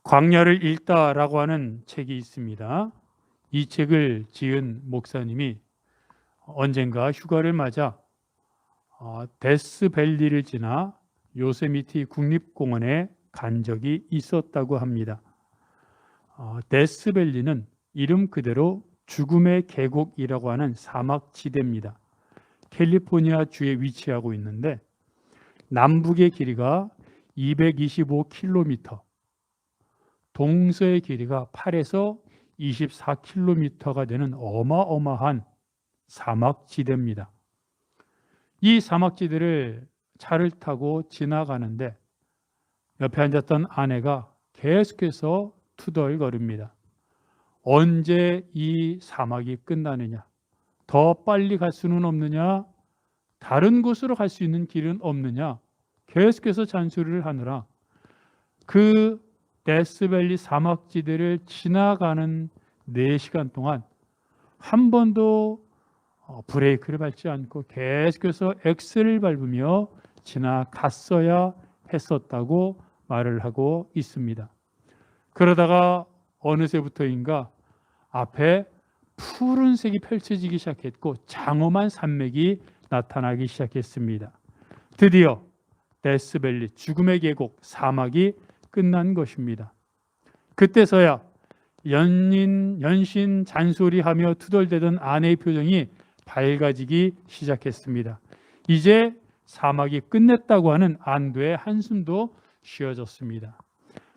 광야를 읽다라고 하는 책이 있습니다. 이 책을 지은 목사님이 언젠가 휴가를 맞아 데스밸리를 지나 요세미티 국립공원에 간 적이 있었다고 합니다. 데스밸리는 이름 그대로 죽음의 계곡이라고 하는 사막지대입니다. 캘리포니아 주에 위치하고 있는데 남북의 길이가 225km, 동서의 길이가 8에서 24km가 되는 어마어마한 사막지대입니다. 이 사막지대를 차를 타고 지나가는데 옆에 앉았던 아내가 계속해서 투덜거립니다. 언제 이 사막이 끝나느냐? 더 빨리 갈 수는 없느냐? 다른 곳으로 갈 수 있는 길은 없느냐? 계속해서 잔소리를 하느라 그 데스밸리 사막지대를 지나가는 4시간 동안 한 번도 브레이크를 밟지 않고 계속해서 엑셀을 밟으며 지나갔어야 했었다고 말을 하고 있습니다. 그러다가 어느새부터인가 앞에 푸른색이 펼쳐지기 시작했고 장엄한 산맥이 나타나기 시작했습니다. 드디어 데스밸리 죽음의 계곡 사막이 끝난 것입니다. 그때서야 연신 잔소리하며 투덜대던 아내의 표정이 밝아지기 시작했습니다. 이제 사막이 끝냈다고 하는 안도의 한숨도 쉬어졌습니다.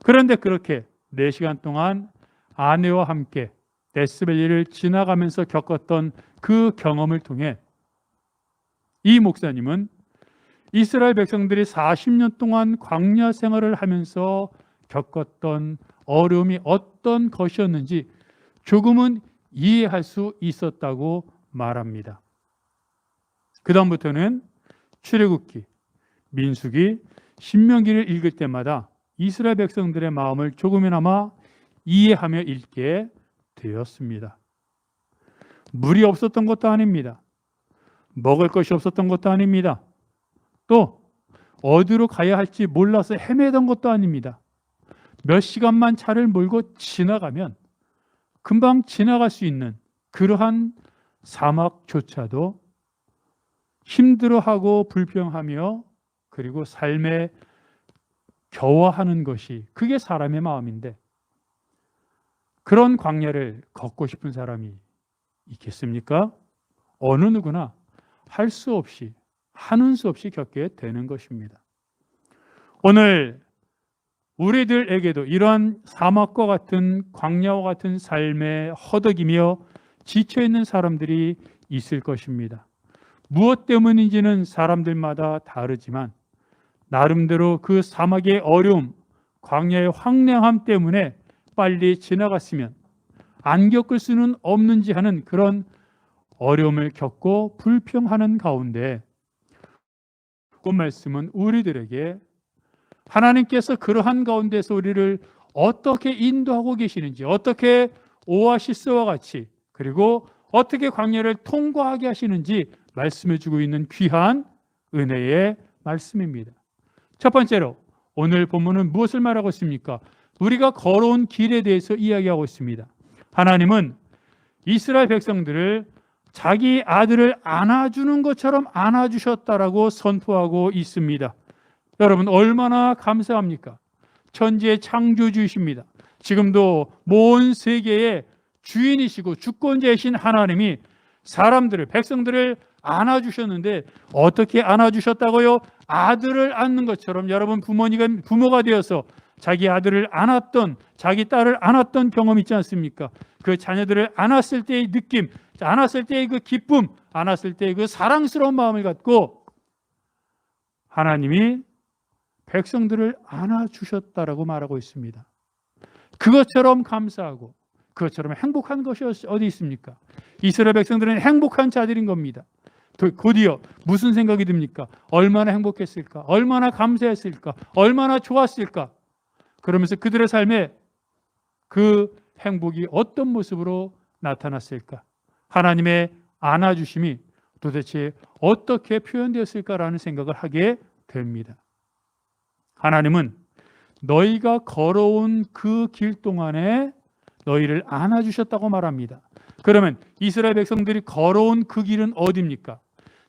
그런데 그렇게 4시간 동안 아내와 함께 데스밸리를 지나가면서 겪었던 그 경험을 통해 이 목사님은 이스라엘 백성들이 40년 동안 광야 생활을 하면서 겪었던 어려움이 어떤 것이었는지 조금은 이해할 수 있었다고 말합니다. 그 다음부터는 출애굽기, 민수기, 신명기를 읽을 때마다 이스라엘 백성들의 마음을 조금이나마 이해하며 읽게 되었습니다. 물이 없었던 것도 아닙니다. 먹을 것이 없었던 것도 아닙니다. 또 어디로 가야 할지 몰라서 헤매던 것도 아닙니다. 몇 시간만 차를 몰고 지나가면 금방 지나갈 수 있는 그러한 사막조차도 힘들어하고 불평하며 그리고 삶에 겨워하는 것이 그게 사람의 마음인데 그런 광야를 걷고 싶은 사람이 있겠습니까? 어느 누구나 할 수 없이 하는 수 없이 겪게 되는 것입니다. 오늘 우리들에게도 이러한 사막과 같은 광야와 같은 삶에 허덕이며 지쳐있는 사람들이 있을 것입니다. 무엇 때문인지는 사람들마다 다르지만 나름대로 그 사막의 어려움, 광야의 황량함 때문에 빨리 지나갔으면 안 겪을 수는 없는지 하는 그런 어려움을 겪고 불평하는 가운데 그 말씀은 우리들에게 하나님께서 그러한 가운데서 우리를 어떻게 인도하고 계시는지, 어떻게 오아시스와 같이 그리고 어떻게 광야를 통과하게 하시는지 말씀해 주고 있는 귀한 은혜의 말씀입니다. 첫 번째로 오늘 본문은 무엇을 말하고 있습니까? 우리가 걸어온 길에 대해서 이야기하고 있습니다. 하나님은 이스라엘 백성들을 자기 아들을 안아주는 것처럼 안아주셨다라고 선포하고 있습니다. 여러분 얼마나 감사합니까? 천지의 창조주이십니다. 지금도 온 세계의 주인이시고 주권자이신 하나님이 사람들을, 백성들을 안아주셨는데 어떻게 안아주셨다고요? 아들을 안는 것처럼 여러분 부모가 되어서 자기 아들을 안았던, 자기 딸을 안았던 경험 있지 않습니까? 그 자녀들을 안았을 때의 느낌, 안았을 때의 그 기쁨, 안았을 때의 그 사랑스러운 마음을 갖고 하나님이 백성들을 안아주셨다라고 말하고 있습니다. 그것처럼 감사하고 그것처럼 행복한 것이 어디 있습니까? 이스라엘 백성들은 행복한 자들인 겁니다. 곧이어 무슨 생각이 듭니까? 얼마나 행복했을까? 얼마나 감사했을까? 얼마나 좋았을까? 그러면서 그들의 삶에 그 행복이 어떤 모습으로 나타났을까? 하나님의 안아주심이 도대체 어떻게 표현되었을까라는 생각을 하게 됩니다. 하나님은 너희가 걸어온 그 길 동안에 너희를 안아주셨다고 말합니다. 그러면 이스라엘 백성들이 걸어온 그 길은 어디입니까?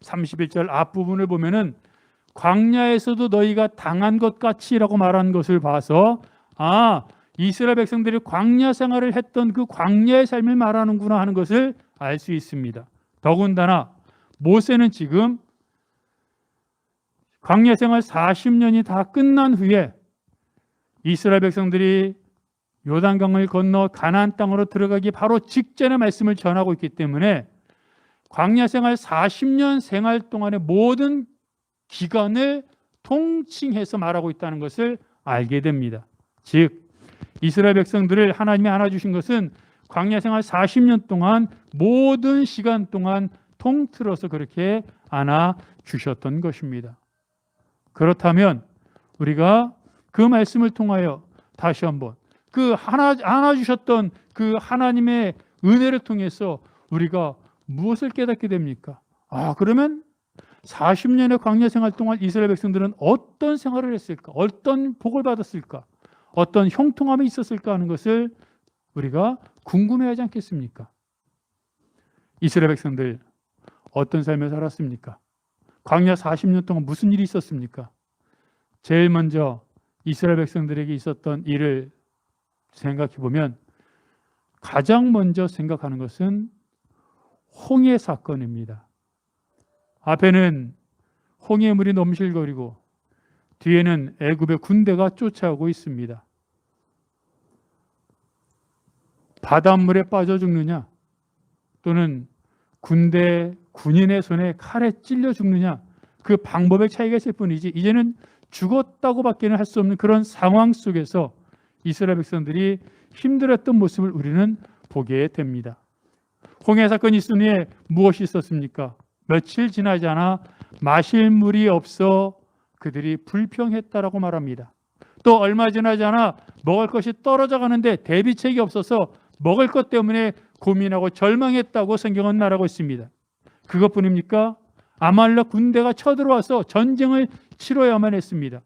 31절 앞부분을 보면은 광야에서도 너희가 당한 것 같이라고 말한 것을 봐서 이스라엘 백성들이 광야 생활을 했던 그 광야의 삶을 말하는구나 하는 것을 알 수 있습니다. 더군다나 모세는 지금 광야 생활 40년이 다 끝난 후에 이스라엘 백성들이 요단강을 건너 가나안 땅으로 들어가기 바로 직전의 말씀을 전하고 있기 때문에 광야 생활 40년 생활 동안의 모든 기간을 통칭해서 말하고 있다는 것을 알게 됩니다. 즉 이스라엘 백성들을 하나님이 안아주신 것은 광야 생활 40년 동안 모든 시간 동안 통틀어서 그렇게 안아주셨던 것입니다. 그렇다면 우리가 그 말씀을 통하여 다시 한번 그 안아주셨던 그 하나님의 은혜를 통해서 우리가 무엇을 깨닫게 됩니까? 그러면 40년의 광야 생활 동안 이스라엘 백성들은 어떤 생활을 했을까? 어떤 복을 받았을까? 어떤 형통함이 있었을까 하는 것을 우리가 궁금해하지 않겠습니까? 이스라엘 백성들 어떤 삶을 살았습니까? 광야 40년 동안 무슨 일이 있었습니까? 제일 먼저 이스라엘 백성들에게 있었던 일을 생각해 보면 가장 먼저 생각하는 것은 홍해 사건입니다. 앞에는 홍해물이 넘실거리고 뒤에는 애굽의 군대가 쫓아오고 있습니다. 바닷물에 빠져 죽느냐 또는 군인의 손에 칼에 찔려 죽느냐 그 방법의 차이가 있을 뿐이지 이제는 죽었다고밖에는 할 수 없는 그런 상황 속에서 이스라엘 백성들이 힘들었던 모습을 우리는 보게 됩니다. 홍해 사건이 있은 후에 무엇이 있었습니까? 며칠 지나지 않아 마실 물이 없어 그들이 불평했다라고 말합니다. 또 얼마 지나지 않아 먹을 것이 떨어져 가는데 대비책이 없어서 먹을 것 때문에 고민하고 절망했다고 성경은 말하고 있습니다. 그것뿐입니까? 아말렉 군대가 쳐들어와서 전쟁을 치러야만 했습니다.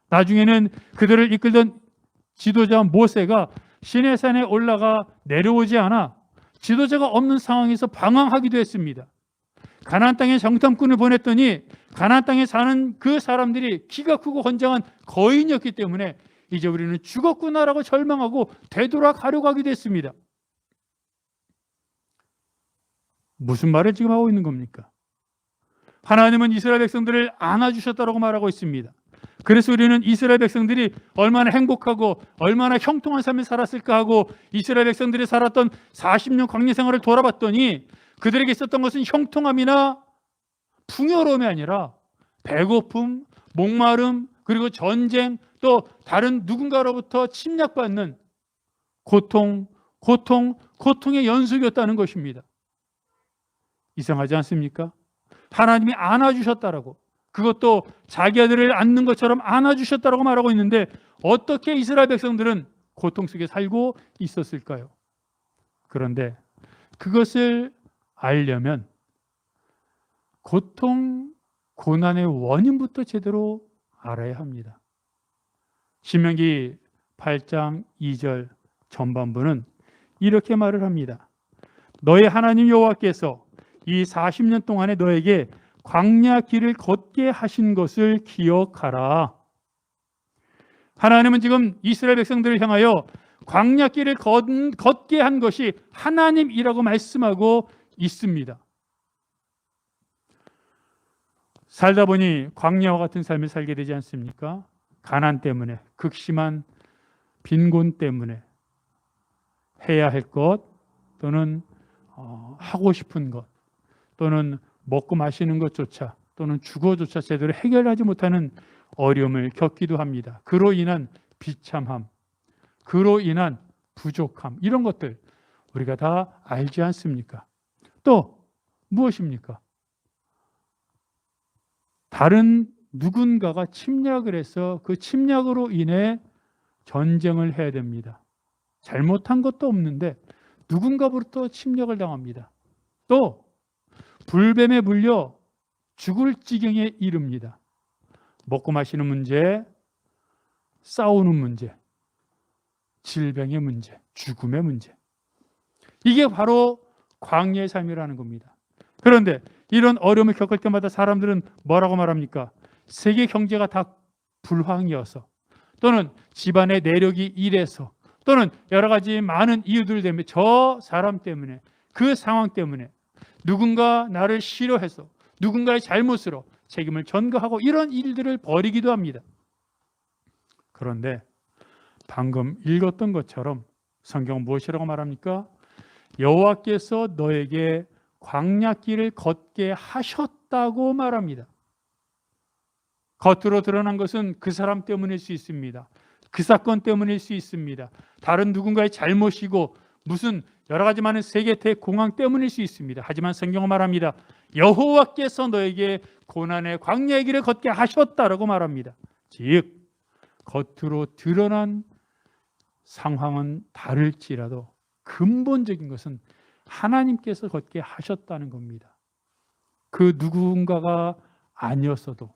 나중에는 그들을 이끌던 지도자 모세가 시내산에 올라가 내려오지 않아 지도자가 없는 상황에서 방황하기도 했습니다. 가나안 땅에 정탐꾼을 보냈더니 가나안 땅에 사는 그 사람들이 키가 크고 건장한 거인이었기 때문에 이제 우리는 죽었구나라고 절망하고 되돌아가려고 하기도 했습니다. 무슨 말을 지금 하고 있는 겁니까? 하나님은 이스라엘 백성들을 안아주셨다고 말하고 있습니다. 그래서 우리는 이스라엘 백성들이 얼마나 행복하고 얼마나 형통한 삶을 살았을까 하고 이스라엘 백성들이 살았던 40년 광야 생활을 돌아봤더니 그들에게 있었던 것은 형통함이나 풍요로움이 아니라 배고픔, 목마름, 그리고 전쟁, 또 다른 누군가로부터 침략받는 고통의 연속이었다는 것입니다. 이상하지 않습니까? 하나님이 안아주셨다라고, 그것도 자기 아들을 안는 것처럼 안아주셨다라고 말하고 있는데 어떻게 이스라엘 백성들은 고통 속에 살고 있었을까요? 그런데 그것을 알려면 고통, 고난의 원인부터 제대로 알아야 합니다. 신명기 8장 2절 전반부는 이렇게 말을 합니다. 너의 하나님 여호와께서 이 40년 동안에 너에게 광야 길을 걷게 하신 것을 기억하라. 하나님은 지금 이스라엘 백성들을 향하여 광야 길을 걷게 한 것이 하나님이라고 말씀하고 있습니다. 살다 보니 광야와 같은 삶을 살게 되지 않습니까? 가난 때문에, 극심한 빈곤 때문에 해야 할 것 또는 하고 싶은 것 또는 먹고 마시는 것조차 또는 주거조차 제대로 해결하지 못하는 어려움을 겪기도 합니다. 그로 인한 비참함, 그로 인한 부족함, 이런 것들 우리가 다 알지 않습니까? 또 무엇입니까? 다른 누군가가 침략을 해서 그 침략으로 인해 전쟁을 해야 됩니다. 잘못한 것도 없는데 누군가부터 침략을 당합니다. 또 불뱀에 물려 죽을 지경에 이릅니다. 먹고 마시는 문제, 싸우는 문제, 질병의 문제, 죽음의 문제. 이게 바로 광야의 삶이라는 겁니다. 그런데 이런 어려움을 겪을 때마다 사람들은 뭐라고 말합니까? 세계 경제가 다 불황이어서, 또는 집안의 내력이 이래서, 또는 여러 가지 많은 이유들 때문에, 저 사람 때문에, 그 상황 때문에 누군가 나를 싫어해서 누군가의 잘못으로 책임을 전가하고 이런 일들을 벌이기도 합니다. 그런데 방금 읽었던 것처럼 성경은 무엇이라고 말합니까? 여호와께서 너에게 광야길을 걷게 하셨다고 말합니다. 겉으로 드러난 것은 그 사람 때문일 수 있습니다. 그 사건 때문일 수 있습니다. 다른 누군가의 잘못이고 무슨 여러 가지 많은 세계 대공황 때문일 수 있습니다. 하지만 성경은 말합니다. 여호와께서 너에게 고난의 광야의 길을 걷게 하셨다라고 말합니다. 즉 겉으로 드러난 상황은 다를지라도 근본적인 것은 하나님께서 걷게 하셨다는 겁니다. 그 누군가가 아니었어도,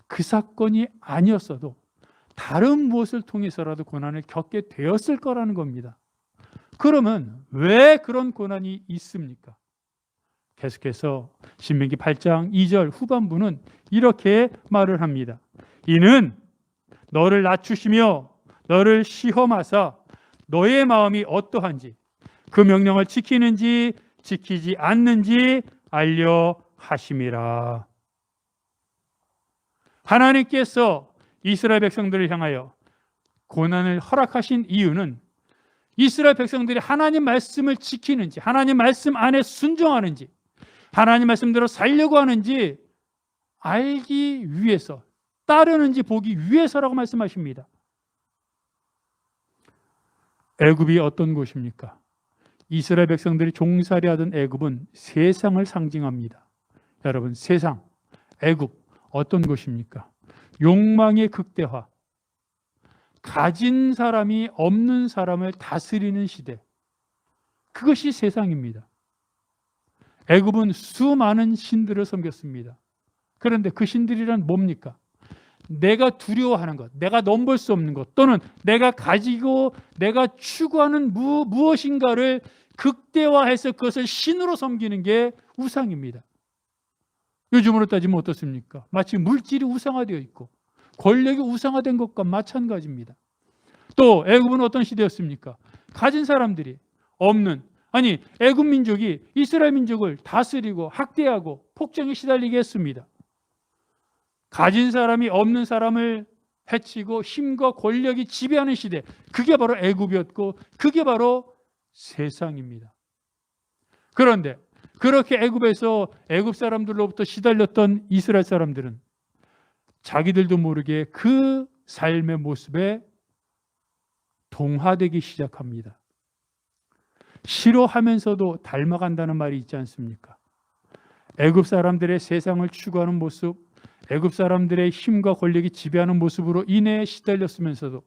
그 사건이 아니었어도 다른 무엇을 통해서라도 고난을 겪게 되었을 거라는 겁니다. 그러면 왜 그런 고난이 있습니까? 계속해서 신명기 8장 2절 후반부는 이렇게 말을 합니다. 이는 너를 낮추시며 너를 시험하사 너의 마음이 어떠한지 그 명령을 지키는지 지키지 않는지 알려 하심이라. 하나님께서 이스라엘 백성들을 향하여 고난을 허락하신 이유는 이스라엘 백성들이 하나님 말씀을 지키는지, 하나님 말씀 안에 순종하는지, 하나님 말씀대로 살려고 하는지 알기 위해서, 따르는지 보기 위해서라고 말씀하십니다. 애굽이 어떤 곳입니까? 이스라엘 백성들이 종살이하던 애굽은 세상을 상징합니다. 여러분, 세상, 애굽 어떤 곳입니까? 욕망의 극대화, 가진 사람이 없는 사람을 다스리는 시대, 그것이 세상입니다. 애굽은 수많은 신들을 섬겼습니다. 그런데 그 신들이란 뭡니까? 내가 두려워하는 것, 내가 넘볼 수 없는 것, 또는 내가 가지고 내가 추구하는 무엇인가를 극대화해서 그것을 신으로 섬기는 게 우상입니다. 요즘으로 따지면 어떻습니까? 마치 물질이 우상화되어 있고 권력이 우상화된 것과 마찬가지입니다. 또 애굽은 어떤 시대였습니까? 가진 사람들이 없는, 아니 애굽 민족이 이스라엘 민족을 다스리고 학대하고 폭정에 시달리게 했습니다. 가진 사람이 없는 사람을 해치고 힘과 권력이 지배하는 시대, 그게 바로 애굽이었고 그게 바로 세상입니다. 그런데 그렇게 애굽에서 애굽 사람들로부터 시달렸던 이스라엘 사람들은 자기들도 모르게 그 삶의 모습에 동화되기 시작합니다. 싫어하면서도 닮아간다는 말이 있지 않습니까? 애굽 사람들의 세상을 추구하는 모습, 애굽 사람들의 힘과 권력이 지배하는 모습으로 인해 시달렸으면서도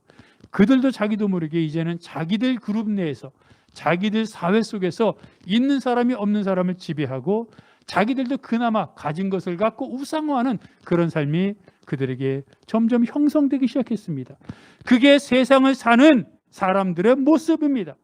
그들도 자기도 모르게 이제는 자기들 그룹 내에서, 자기들 사회 속에서 있는 사람이 없는 사람을 지배하고 자기들도 그나마 가진 것을 갖고 우상화하는 그런 삶이 그들에게 점점 형성되기 시작했습니다. 그게 세상을 사는 사람들의 모습입니다.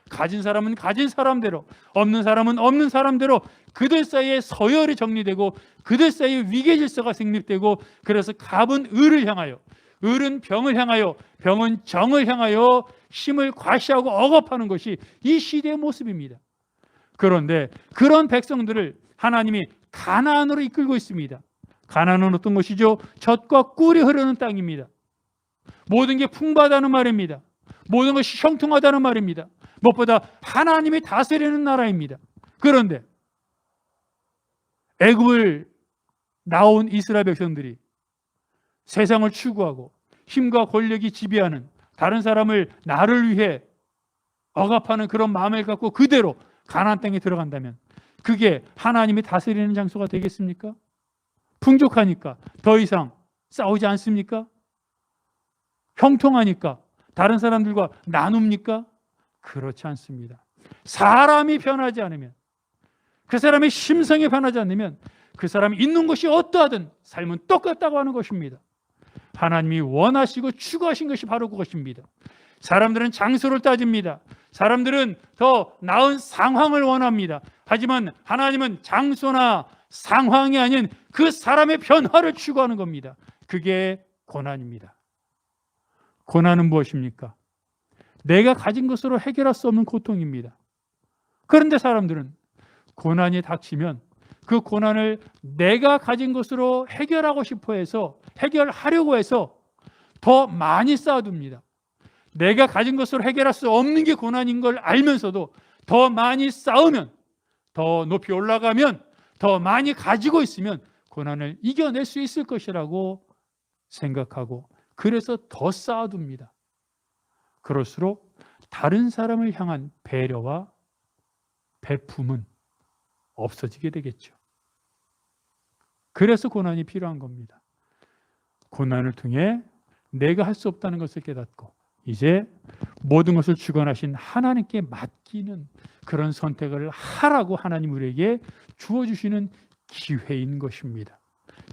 가진 사람은 가진 사람대로, 없는 사람은 없는 사람대로 그들 사이에 서열이 정리되고 그들 사이에 위계 질서가 성립되고, 그래서 갑은 을을 향하여, 을은 병을 향하여, 병은 정을 향하여 힘을 과시하고 억압하는 것이 이 시대의 모습입니다. 그런데 그런 백성들을 하나님이 가나안으로 이끌고 있습니다. 가나안은 어떤 것이죠? 젖과 꿀이 흐르는 땅입니다. 모든 게 풍부하다는 말입니다. 모든 것이 형통하다는 말입니다. 무엇보다 하나님이 다스리는 나라입니다. 그런데 애굽을 나온 이스라엘 백성들이 세상을 추구하고 힘과 권력이 지배하는, 다른 사람을 나를 위해 억압하는 그런 마음을 갖고 그대로 가나안 땅에 들어간다면 그게 하나님이 다스리는 장소가 되겠습니까? 풍족하니까 더 이상 싸우지 않습니까? 형통하니까 다른 사람들과 나눕니까? 그렇지 않습니다. 사람이 변하지 않으면, 그 사람의 심성이 변하지 않으면 그 사람이 있는 곳이 어떠하든 삶은 똑같다고 하는 것입니다. 하나님이 원하시고 추구하신 것이 바로 그것입니다. 사람들은 장소를 따집니다. 사람들은 더 나은 상황을 원합니다. 하지만 하나님은 장소나 상황이 아닌 그 사람의 변화를 추구하는 겁니다. 그게 고난입니다. 고난은 무엇입니까? 내가 가진 것으로 해결할 수 없는 고통입니다. 그런데 사람들은 고난이 닥치면 그 고난을 내가 가진 것으로 해결하고 싶어 해서, 해결하려고 해서 더 많이 쌓아둡니다. 내가 가진 것으로 해결할 수 없는 게 고난인 걸 알면서도 더 많이 쌓으면, 더 높이 올라가면, 더 많이 가지고 있으면 고난을 이겨낼 수 있을 것이라고 생각하고, 그래서 더 쌓아둡니다. 그럴수록 다른 사람을 향한 배려와 베품은 없어지게 되겠죠. 그래서 고난이 필요한 겁니다. 고난을 통해 내가 할 수 없다는 것을 깨닫고 이제 모든 것을 주관하신 하나님께 맡기는 그런 선택을 하라고 하나님 우리에게 주어주시는 기회인 것입니다.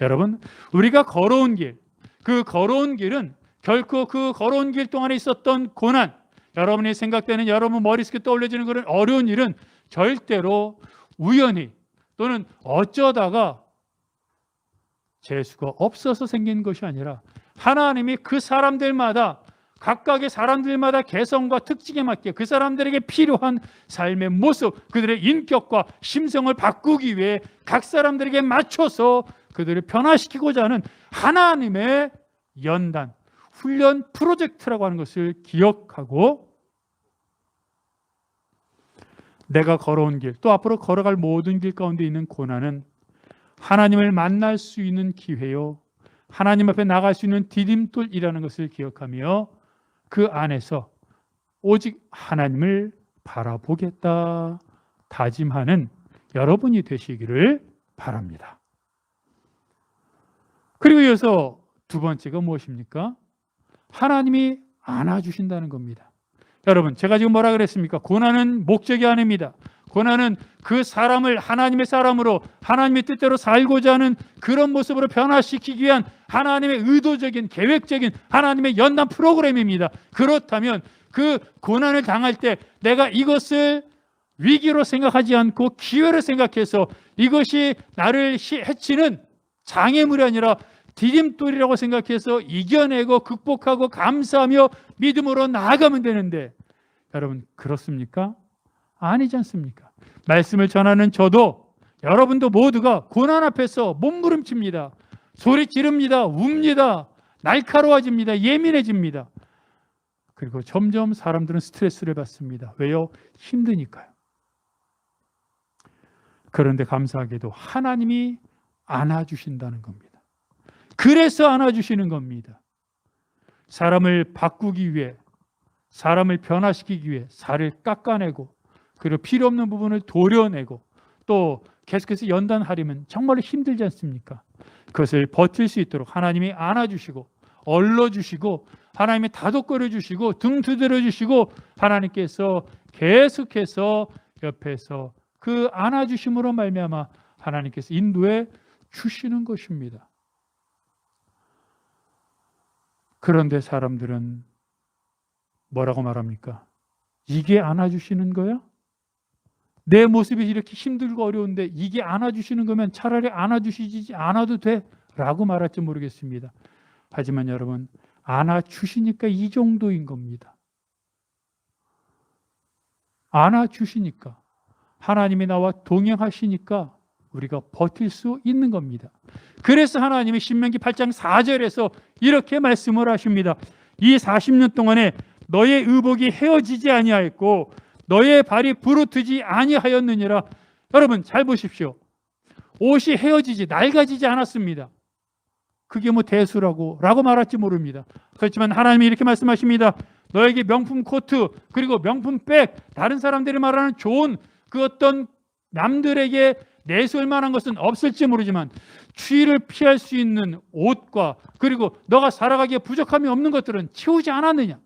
여러분, 우리가 걸어온 길, 그 걸어온 길은 결코 그 걸어온 길 동안에 있었던 고난, 여러분이 생각되는, 여러분 머릿속에 떠올려지는 그런 어려운 일은 절대로 우연히 또는 어쩌다가 재수가 없어서 생긴 것이 아니라 하나님이 그 사람들마다, 각각의 사람들마다 개성과 특징에 맞게 그 사람들에게 필요한 삶의 모습, 그들의 인격과 심성을 바꾸기 위해 각 사람들에게 맞춰서 그들을 변화시키고자 하는 하나님의 연단, 훈련 프로젝트라고 하는 것을 기억하고, 내가 걸어온 길, 또 앞으로 걸어갈 모든 길 가운데 있는 고난은 하나님을 만날 수 있는 기회요, 하나님 앞에 나갈 수 있는 디딤돌이라는 것을 기억하며 그 안에서 오직 하나님을 바라보겠다 다짐하는 여러분이 되시기를 바랍니다. 그리고 이어서 두 번째가 무엇입니까? 하나님이 안아주신다는 겁니다. 여러분, 제가 지금 뭐라 그랬습니까? 고난은 목적이 아닙니다. 고난은 그 사람을 하나님의 사람으로, 하나님의 뜻대로 살고자 하는 그런 모습으로 변화시키기 위한 하나님의 의도적인, 계획적인 하나님의 연단 프로그램입니다. 그렇다면 그 고난을 당할 때 내가 이것을 위기로 생각하지 않고 기회로 생각해서 이것이 나를 해치는 장애물이 아니라 디딤돌이라고 생각해서 이겨내고 극복하고 감사하며 믿음으로 나아가면 되는데, 여러분 그렇습니까? 아니지 않습니까? 말씀을 전하는 저도, 여러분도 모두가 고난 앞에서 몸부림칩니다. 소리 지릅니다. 웁니다. 날카로워집니다. 예민해집니다. 그리고 점점 사람들은 스트레스를 받습니다. 왜요? 힘드니까요. 그런데 감사하게도 하나님이 안아주신다는 겁니다. 그래서 안아주시는 겁니다. 사람을 바꾸기 위해, 사람을 변화시키기 위해 살을 깎아내고, 그리고 필요 없는 부분을 도려내고, 또 계속해서 연단하려면 정말로 힘들지 않습니까? 그것을 버틸 수 있도록 하나님이 안아주시고 얼러주시고 하나님이 다독거려 주시고 등 두드려 주시고, 하나님께서 계속해서 옆에서 그 안아주심으로 말미암아 하나님께서 인도해 주시는 것입니다. 그런데 사람들은 뭐라고 말합니까? 이게 안아주시는 거야? 내 모습이 이렇게 힘들고 어려운데 이게 안아주시는 거면 차라리 안아주시지 않아도 돼 라고 말할지 모르겠습니다. 하지만 여러분, 안아주시니까 이 정도인 겁니다. 안아주시니까, 하나님이 나와 동행하시니까 우리가 버틸 수 있는 겁니다. 그래서 하나님이 신명기 8장 4절에서 이렇게 말씀을 하십니다. 이 40년 동안에 너의 의복이 헤어지지 아니하였고 너의 발이 부르트지 아니하였느니라. 여러분 잘 보십시오. 옷이 헤어지지, 낡아지지 않았습니다. 그게 뭐 대수라고 말할지 모릅니다. 그렇지만 하나님이 이렇게 말씀하십니다. 너에게 명품 코트, 그리고 명품 백, 다른 사람들이 말하는 좋은 그 어떤 남들에게 내세울 만한 것은 없을지 모르지만 추위를 피할 수 있는 옷과, 그리고 너가 살아가기에 부족함이 없는 것들은 채우지 않았느냐.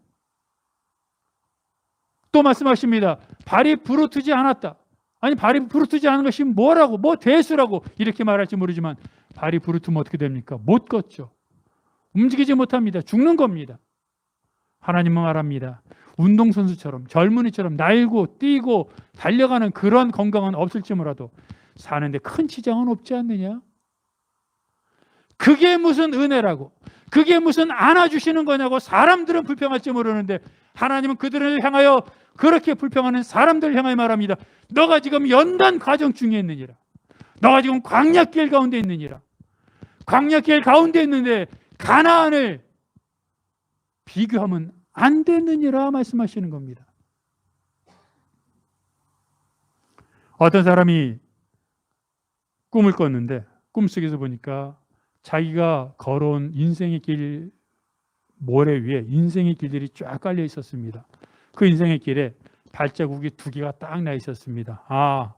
또 말씀하십니다. 발이 부르트지 않았다. 아니, 발이 부르트지 않은 것이 뭐라고, 뭐 대수라고 이렇게 말할지 모르지만 발이 부르트면 어떻게 됩니까? 못 걷죠. 움직이지 못합니다. 죽는 겁니다. 하나님은 말합니다. 운동선수처럼 젊은이처럼 날고 뛰고 달려가는 그런 건강은 없을지 몰라도 사는데 큰 지장은 없지 않느냐? 그게 무슨 은혜라고, 그게 무슨 안아주시는 거냐고 사람들은 불평할지 모르는데 하나님은 그들을 향하여, 그렇게 불평하는 사람들을 향하여 말합니다. 너가 지금 연단 과정 중에 있느니라. 너가 지금 광야길 가운데 있느니라. 광야길 가운데 있는데 가나안을 비교하면 안 되느니라 말씀하시는 겁니다. 어떤 사람이 꿈을 꿨는데 꿈속에서 보니까 자기가 걸어온 인생의 길 모래 위에 인생의 길들이 쫙 깔려 있었습니다. 그 인생의 길에 발자국이 2개가 딱 나 있었습니다. 아,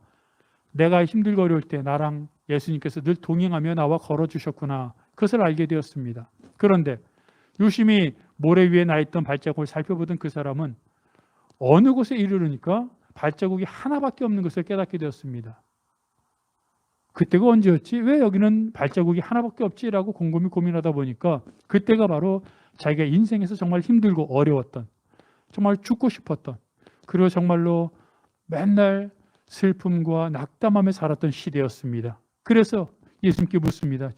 내가 힘들고 어려울 때 나랑 예수님께서 늘 동행하며 나와 걸어주셨구나. 그것을 알게 되었습니다. 그런데 유심히 모래 위에 나 있던 발자국을 살펴보던 그 사람은 어느 곳에 이르르니까 발자국이 하나밖에 없는 것을 깨닫게 되었습니다. 그때가 언제였지? 왜 여기는 발자국이 하나밖에 없지라고 곰곰이 고민하다 보니까 그때가 바로 자기가 인생에서 정말 힘들고 어려웠던, 정말 죽고 싶었던, 그리고 정말로 맨날 슬픔과 낙담하며 살았던 시대였습니다. 그래서 예수님께 묻습니다.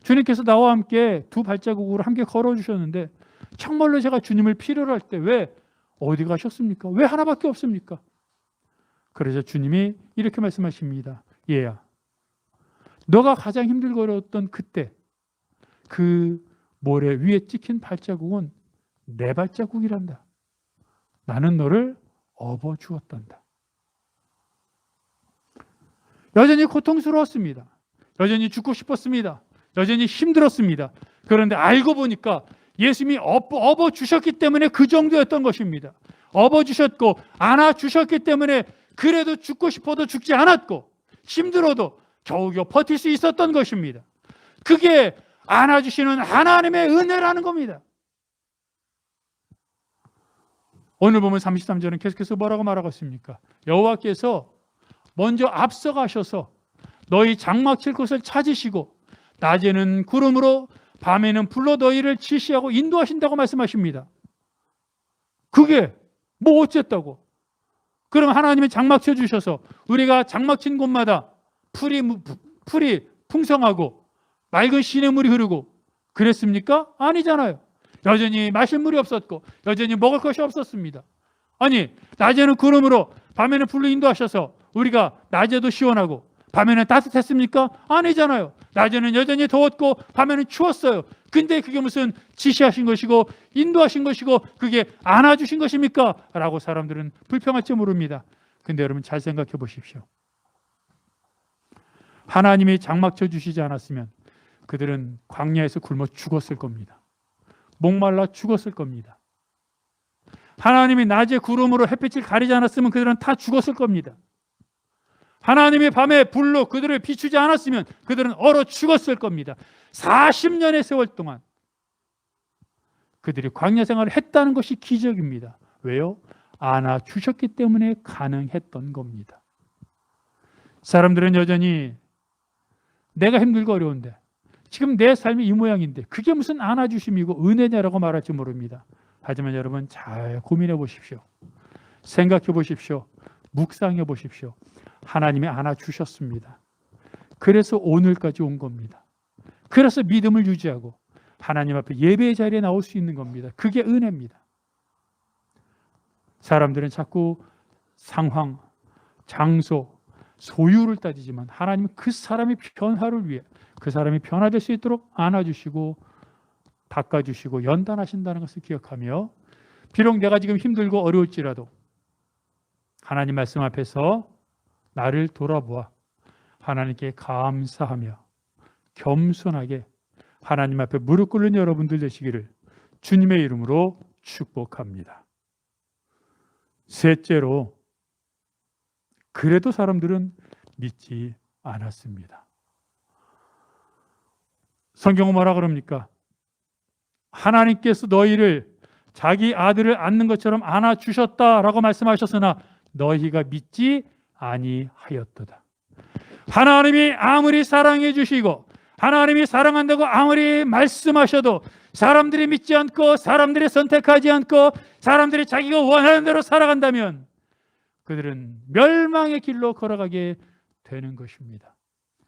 주님께서 나와 함께 2 발자국으로 함께 걸어주셨는데 정말로 제가 주님을 필요로 할 때 왜 어디 가셨습니까? 왜 하나밖에 없습니까? 그래서 주님이 이렇게 말씀하십니다. 얘야, 너가 가장 힘들고 어려웠던 그때 그 모래 위에 찍힌 발자국은 내 발자국이란다. 나는 너를 업어주었단다. 여전히 고통스러웠습니다. 여전히 죽고 싶었습니다. 여전히 힘들었습니다. 그런데 알고 보니까 예수님이 업어주셨기 때문에 그 정도였던 것입니다. 업어주셨고 안아주셨기 때문에 그래도 죽고 싶어도 죽지 않았고 힘들어도 겨우겨우 버틸 수 있었던 것입니다. 그게 안아주시는 하나님의 은혜라는 겁니다. 오늘 보면 33절은 계속해서 뭐라고 말하고 있습니까? 여호와께서 먼저 앞서가셔서 너희 장막 칠 곳을 찾으시고 낮에는 구름으로 밤에는 불로 너희를 지시하고 인도하신다고 말씀하십니다. 그게 뭐 어쨌다고? 그럼 하나님이 장막 쳐주셔서 우리가 장막 친 곳마다 풀이 풍성하고 맑은 시냇물이 흐르고 그랬습니까? 아니잖아요. 여전히 마실 물이 없었고 여전히 먹을 것이 없었습니다. 아니, 낮에는 구름으로 밤에는 불로 인도하셔서 우리가 낮에도 시원하고 밤에는 따뜻했습니까? 아니잖아요. 낮에는 여전히 더웠고 밤에는 추웠어요. 근데 그게 무슨 지시하신 것이고 인도하신 것이고 그게 안아주신 것입니까? 라고 사람들은 불평할지 모릅니다. 근데 여러분 잘 생각해 보십시오. 하나님이 장막 쳐주시지 않았으면 그들은 광야에서 굶어 죽었을 겁니다. 목말라 죽었을 겁니다. 하나님이 낮에 구름으로 햇빛을 가리지 않았으면 그들은 다 죽었을 겁니다. 하나님이 밤에 불로 그들을 비추지 않았으면 그들은 얼어 죽었을 겁니다. 40년의 세월 동안 그들이 광야 생활을 했다는 것이 기적입니다. 왜요? 안아주셨기 때문에 가능했던 겁니다. 사람들은 여전히 내가 힘들고 어려운데 지금 내 삶이 이 모양인데 그게 무슨 안아주심이고 은혜냐라고 말할지 모릅니다. 하지만 여러분 잘 고민해 보십시오. 생각해 보십시오. 묵상해 보십시오. 하나님이 안아주셨습니다. 그래서 오늘까지 온 겁니다. 그래서 믿음을 유지하고 하나님 앞에 예배의 자리에 나올 수 있는 겁니다. 그게 은혜입니다. 사람들은 자꾸 상황, 장소, 소유를 따지지만 하나님은 그 사람의 변화를 위해 그 사람이 변화될 수 있도록 안아주시고 닦아주시고 연단하신다는 것을 기억하며 비록 내가 지금 힘들고 어려울지라도 하나님 말씀 앞에서 나를 돌아보아 하나님께 감사하며 겸손하게 하나님 앞에 무릎 꿇는 여러분들 되시기를 주님의 이름으로 축복합니다. 셋째로, 그래도 사람들은 믿지 않았습니다. 성경은 뭐라 그럽니까? 하나님께서 너희를 자기 아들을 안는 것처럼 안아주셨다라고 말씀하셨으나 너희가 믿지 아니하였도다. 하나님이 아무리 사랑해 주시고 하나님이 사랑한다고 아무리 말씀하셔도 사람들이 믿지 않고 사람들이 선택하지 않고 사람들이 자기가 원하는 대로 살아간다면 그들은 멸망의 길로 걸어가게 되는 것입니다.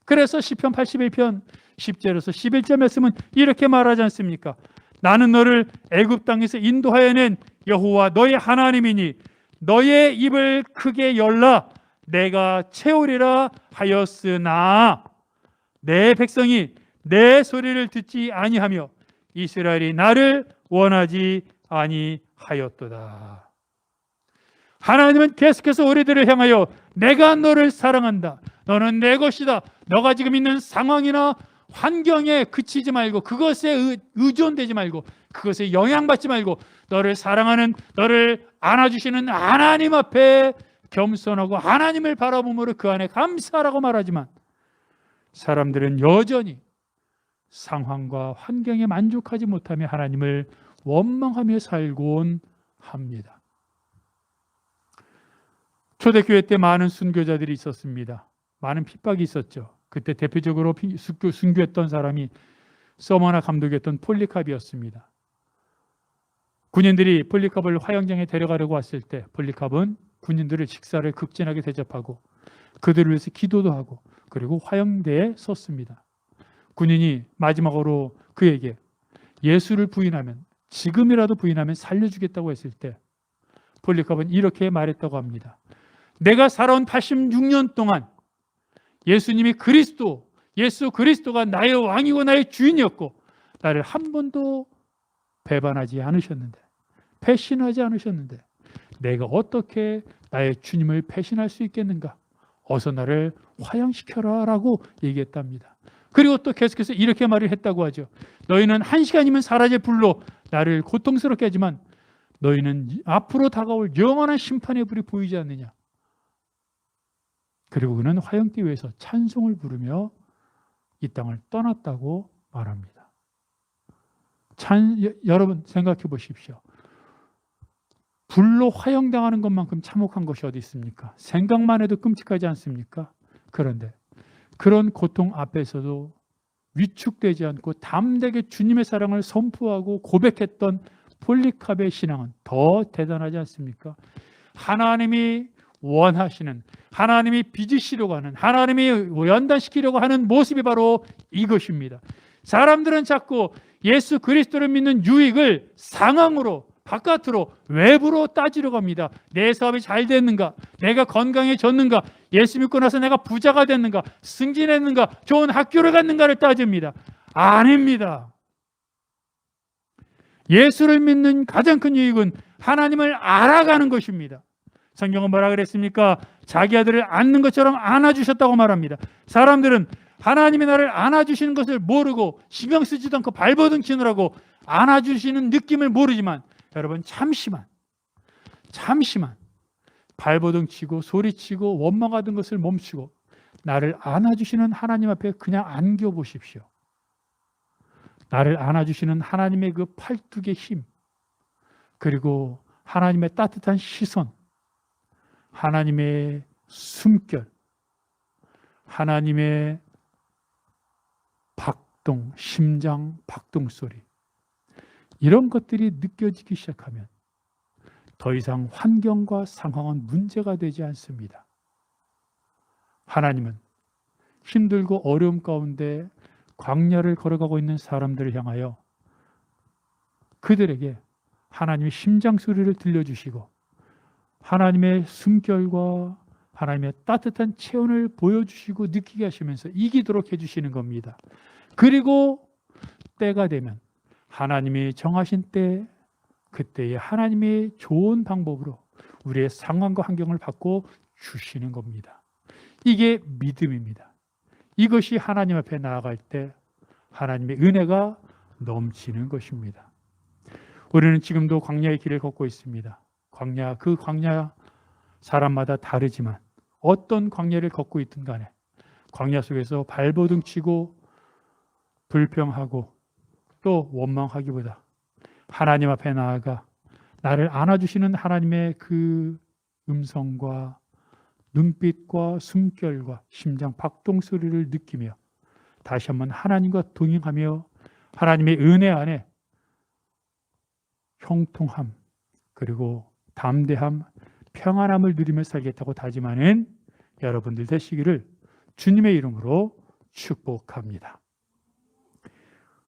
그래서 시편 81편 10절에서 11절 말씀은 이렇게 말하지 않습니까? 나는 너를 애굽 땅에서 인도하여 낸 여호와 너의 하나님이니 너의 입을 크게 열라 내가 채우리라 하였으나 내 백성이 내 소리를 듣지 아니하며 이스라엘이 나를 원하지 아니하였도다. 하나님은 계속해서 우리들을 향하여 내가 너를 사랑한다. 너는 내 것이다. 너가 지금 있는 상황이나 환경에 그치지 말고 그것에 의존되지 말고 그것에 영향받지 말고 너를 사랑하는 너를 안아주시는 하나님 앞에 겸손하고 하나님을 바라봄으로 그 안에 감사하라고 말하지만 사람들은 여전히 상황과 환경에 만족하지 못하며 하나님을 원망하며 살곤 합니다. 초대교회 때 많은 순교자들이 있었습니다. 많은 핍박이 있었죠. 그때 대표적으로 순교했던 사람이 서머나 감독이었던 폴리캅이었습니다. 군인들이 폴리캅을 화영장에 데려가려고 왔을 때 폴리캅은 군인들을 식사를 극진하게 대접하고 그들을 위해서 기도도 하고 그리고 화영대에 섰습니다. 군인이 마지막으로 그에게 예수를 부인하면 지금이라도 부인하면 살려주겠다고 했을 때 폴리캅은 이렇게 말했다고 합니다. 내가 살아온 86년 동안 예수님이 예수 그리스도가 나의 왕이고 나의 주인이었고 나를 한 번도 배반하지 않으셨는데 배신하지 않으셨는데 내가 어떻게 나의 주님을 배신할 수 있겠는가? 어서 나를 화양시켜라 라고 얘기했답니다. 그리고 또 계속해서 이렇게 말을 했다고 하죠. 너희는 1시간이면 사라질 불로 나를 고통스럽게 하지만 너희는 앞으로 다가올 영원한 심판의 불이 보이지 않느냐. 그리고 그는 화영대 위에서 찬송을 부르며 이 땅을 떠났다고 말합니다. 여러분 생각해 보십시오. 불로 화영당하는 것만큼 참혹한 것이 어디 있습니까? 생각만 해도 끔찍하지 않습니까? 그런데 그런 고통 앞에서도 위축되지 않고 담대하게 주님의 사랑을 선포하고 고백했던 폴리캅의 신앙은 더 대단하지 않습니까? 하나님이 원하시는, 하나님이 빚으시려고 하는, 하나님이 연단시키려고 하는 모습이 바로 이것입니다. 사람들은 자꾸 예수 그리스도를 믿는 유익을 상황으로, 바깥으로, 외부로 따지려고 합니다. 내 사업이 잘 됐는가? 내가 건강해졌는가? 예수 믿고 나서 내가 부자가 됐는가? 승진했는가? 좋은 학교를 갔는가를 따집니다. 아닙니다. 예수를 믿는 가장 큰 유익은 하나님을 알아가는 것입니다. 성경은 뭐라 그랬습니까? 자기 아들을 안는 것처럼 안아주셨다고 말합니다. 사람들은 하나님이 나를 안아주시는 것을 모르고 신경 쓰지도 않고 발버둥 치느라고 안아주시는 느낌을 모르지만 여러분 잠시만 발버둥 치고 소리치고 원망하던 것을 멈추고 나를 안아주시는 하나님 앞에 그냥 안겨보십시오. 나를 안아주시는 하나님의 그 팔뚝의 힘, 그리고 하나님의 따뜻한 시선, 하나님의 숨결, 하나님의 박동, 심장 박동 소리, 이런 것들이 느껴지기 시작하면 더 이상 환경과 상황은 문제가 되지 않습니다. 하나님은 힘들고 어려움 가운데 광야를 걸어가고 있는 사람들을 향하여 그들에게 하나님의 심장 소리를 들려주시고 하나님의 숨결과 하나님의 따뜻한 체온을 보여주시고 느끼게 하시면서 이기도록 해주시는 겁니다. 그리고 때가 되면 하나님이 정하신 때 그때에 하나님의 좋은 방법으로 우리의 상황과 환경을 바꿔 주시는 겁니다. 이게 믿음입니다. 이것이 하나님 앞에 나아갈 때 하나님의 은혜가 넘치는 것입니다. 우리는 지금도 광야의 길을 걷고 있습니다. 그 광야 사람마다 다르지만 어떤 광야를 걷고 있든 간에 광야 속에서 발버둥 치고 불평하고 또 원망하기보다 하나님 앞에 나아가 나를 안아주시는 하나님의 그 음성과 눈빛과 숨결과 심장 박동 소리를 느끼며 다시 한번 하나님과 동행하며 하나님의 은혜 안에 형통함, 그리고 담대함, 평안함을 누리며 살겠다고 다짐하는 여러분들 되시기를 주님의 이름으로 축복합니다.